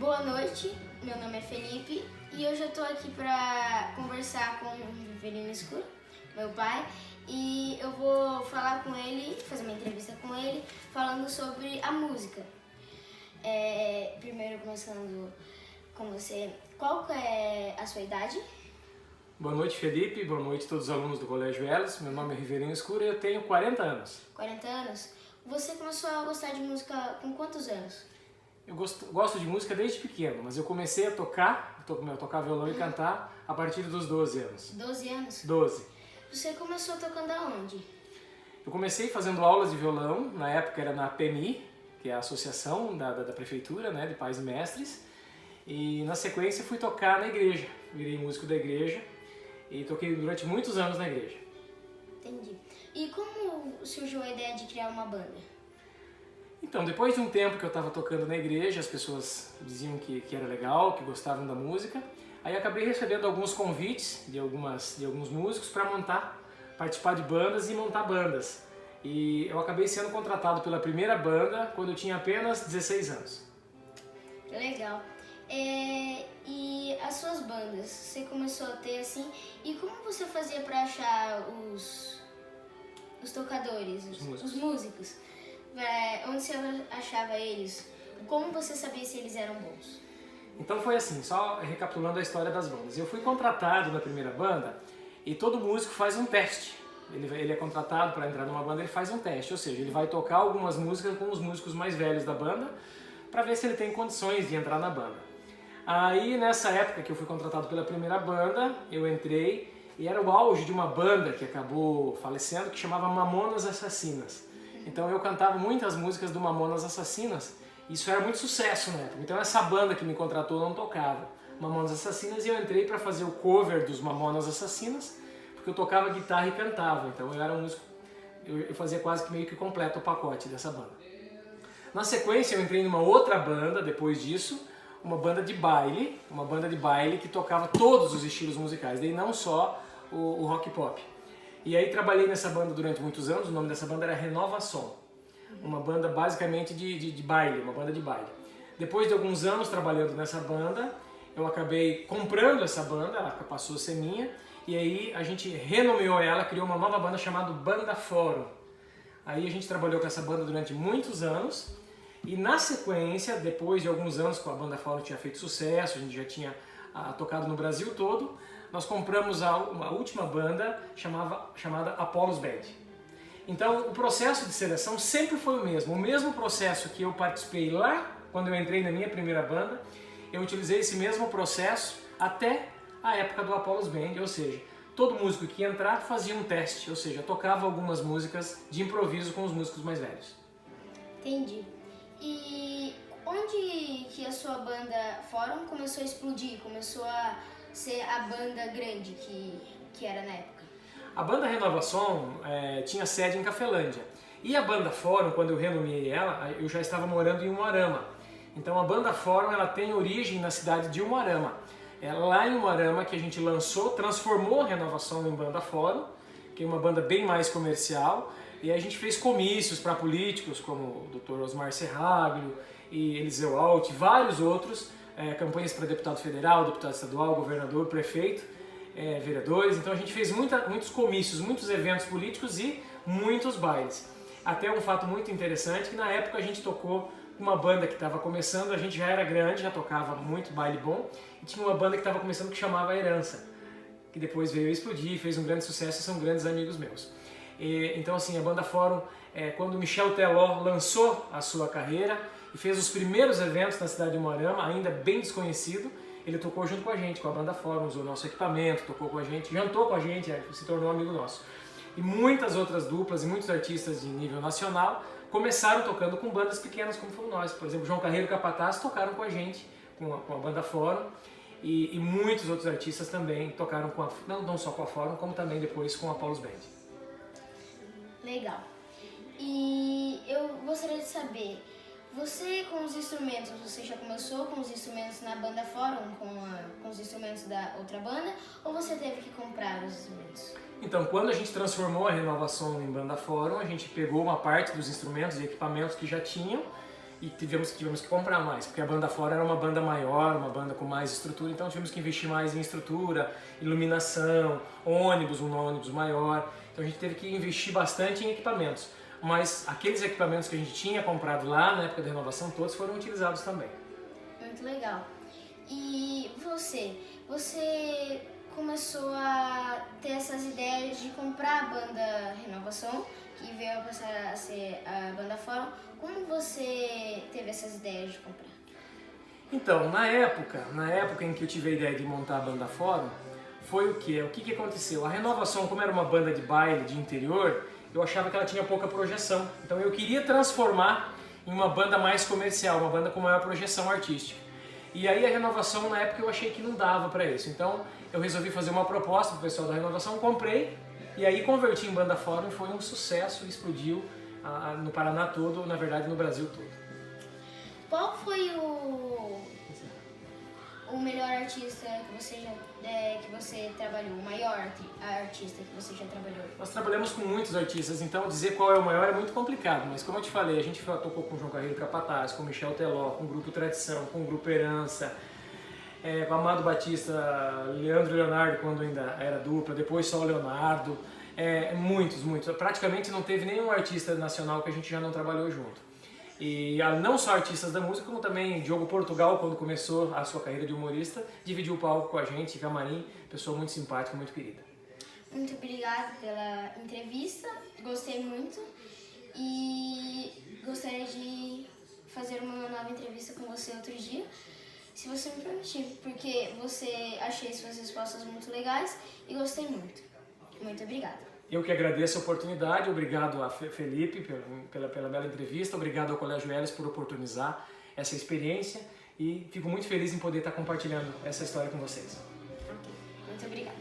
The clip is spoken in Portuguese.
Boa noite, meu nome é Felipe e hoje eu tô aqui para conversar com o Riverino Escuro, meu pai, e eu vou falar com ele, fazer uma entrevista com ele, falando sobre a música. Primeiro começando com você, qual que é a sua idade? Boa noite, Felipe. Boa noite a todos os alunos do Colégio Elos. Meu nome é Riverino Escuro e eu tenho 40 anos. 40 anos? Você começou a gostar de música com quantos anos? Eu gosto de música desde pequeno, mas eu comecei a tocar violão e cantar a partir dos 12 anos. 12 anos? 12. Você começou tocando aonde? Eu comecei fazendo aulas de violão, na época era na PMI, que é a associação da prefeitura, né, de pais e mestres. E na sequência fui tocar na igreja, virei músico da igreja e toquei durante muitos anos na igreja. Entendi. E como surgiu a ideia de criar uma banda? Então, depois de um tempo que eu estava tocando na igreja, as pessoas diziam que era legal, que gostavam da música. Aí acabei recebendo alguns convites de alguns músicos para participar de bandas e montar bandas. E eu acabei sendo contratado pela primeira banda quando eu tinha apenas 16 anos. Legal. E as suas bandas, você começou a ter assim, e como você fazia para achar os tocadores, os músicos? Onde você achava eles? Como você sabia se eles eram bons? Então foi assim, só recapitulando a história das bandas. Eu fui contratado na primeira banda e todo músico faz um teste. Ele é contratado para entrar numa banda, ele faz um teste, ou seja, ele vai tocar algumas músicas com os músicos mais velhos da banda para ver se ele tem condições de entrar na banda. Aí nessa época que eu fui contratado pela primeira banda, eu entrei e era o auge de uma banda que acabou falecendo que chamava Mamonas Assassinas. Então eu cantava muitas músicas do Mamonas Assassinas, e isso era muito sucesso na época. Então essa banda que me contratou não tocava Mamonas Assassinas e eu entrei para fazer o cover dos Mamonas Assassinas, porque eu tocava guitarra e cantava, então eu era um músico, eu fazia quase que meio que completo o pacote dessa banda. Na sequência eu entrei numa outra banda depois disso, uma banda de baile que tocava todos os estilos musicais, daí não só o rock pop. E aí trabalhei nessa banda durante muitos anos, o nome dessa banda era Renova Som, uma banda basicamente de baile, uma banda de baile. Depois de alguns anos trabalhando nessa banda, eu acabei comprando essa banda, ela passou a ser minha, e aí a gente renomeou ela, criou uma nova banda chamada Banda Fórum. Aí a gente trabalhou com essa banda durante muitos anos, e na sequência, depois de alguns anos que a Banda Fórum tinha feito sucesso, a gente já tinha tocado no Brasil todo, nós compramos uma última banda chamada Apollos Band. Então o processo de seleção sempre foi o mesmo processo que eu participei lá quando eu entrei na minha primeira banda, eu utilizei esse mesmo processo até a época do Apollos Band, ou seja, todo músico que ia entrar fazia um teste, ou seja, tocava algumas músicas de improviso com os músicos mais velhos. Entendi. E onde que a sua banda Fórum começou a explodir, começou a ser a banda grande que era na época? A banda Renova Som tinha sede em Cafelândia. E a banda Fórum, quando eu renomeei ela, eu já estava morando em Umuarama. Então a banda Fórum ela tem origem na cidade de Umuarama. É lá em Umuarama que a gente transformou a Renova Som em Banda Fórum, que é uma banda bem mais comercial. E a gente fez comícios para políticos como o Dr. Osmar Serraglio e Eliseu Alt, vários outros, campanhas para deputado federal, deputado estadual, governador, prefeito, vereadores. Então a gente fez muitos comícios, muitos eventos políticos e muitos bailes. Até um fato muito interessante, que na época a gente tocou com uma banda que estava começando, a gente já era grande, já tocava muito baile bom, e tinha uma banda que estava começando que chamava Herança, que depois veio a explodir, fez um grande sucesso e são grandes amigos meus. Então assim, a Banda Fórum, quando Michel Teló lançou a sua carreira e fez os primeiros eventos na cidade de Umuarama, ainda bem desconhecido, ele tocou junto com a gente, com a Banda Fórum, usou nosso equipamento, tocou com a gente, jantou com a gente, se tornou amigo nosso. E muitas outras duplas e muitos artistas de nível nacional começaram tocando com bandas pequenas como fomos nós. Por exemplo, João Carreiro e Capataz tocaram com a gente, com a Banda Fórum, e muitos outros artistas também tocaram não só com a Fórum, como também depois com a Apollos Band. Legal. E eu gostaria de saber, você com os instrumentos, você já começou com os instrumentos na Banda Fórum, com os instrumentos da outra banda, ou você teve que comprar os instrumentos? Então, quando a gente transformou a Renova Som em Banda Fórum, a gente pegou uma parte dos instrumentos e equipamentos que já tinham e tivemos que comprar mais, porque a banda fora era uma banda maior, uma banda com mais estrutura, então tivemos que investir mais em estrutura, iluminação, ônibus, um ônibus maior, então a gente teve que investir bastante em equipamentos. Mas aqueles equipamentos que a gente tinha comprado lá na época da renovação, todos foram utilizados também. Muito legal. E você começou a ter essas ideias de comprar a banda Renovação, que veio a passar a ser a banda Fórum. Como você teve essas ideias de comprar? Então, na época em que eu tive a ideia de montar a banda Fórum, foi o quê? O que aconteceu? A Renovação, como era uma banda de baile de interior, eu achava que ela tinha pouca projeção. Então eu queria transformar em uma banda mais comercial, uma banda com maior projeção artística. E aí a Renovação, na época, eu achei que não dava para isso. Então eu resolvi fazer uma proposta para o pessoal da Renovação, comprei e aí converti em banda Fórum e foi um sucesso, explodiu no Paraná todo, na verdade no Brasil todo. Qual foi o melhor artista que você trabalhou, o maior artista que você já trabalhou? Nós trabalhamos com muitos artistas, então dizer qual é o maior é muito complicado, mas como eu te falei, a gente tocou com o João Carreiro Capataz, com o Michel Teló, com o Grupo Tradição, com o Grupo Herança, com o Amado Batista, Leandro e Leonardo, quando ainda era dupla, depois só o Leonardo, muitos. Praticamente não teve nenhum artista nacional que a gente já não trabalhou junto. E não só artistas da música, como também Diogo Portugal, quando começou a sua carreira de humorista, dividiu o palco com a gente, camarim, pessoa muito simpática, muito querida. Muito obrigada pela entrevista, gostei muito e gostaria de fazer uma nova entrevista com você outro dia, se você me permitir, porque achei suas respostas muito legais e gostei muito. Muito obrigada. Eu que agradeço a oportunidade, obrigado a Felipe pela bela entrevista, obrigado ao Colégio Hélios por oportunizar essa experiência e fico muito feliz em poder estar compartilhando essa história com vocês. Ok, muito obrigada.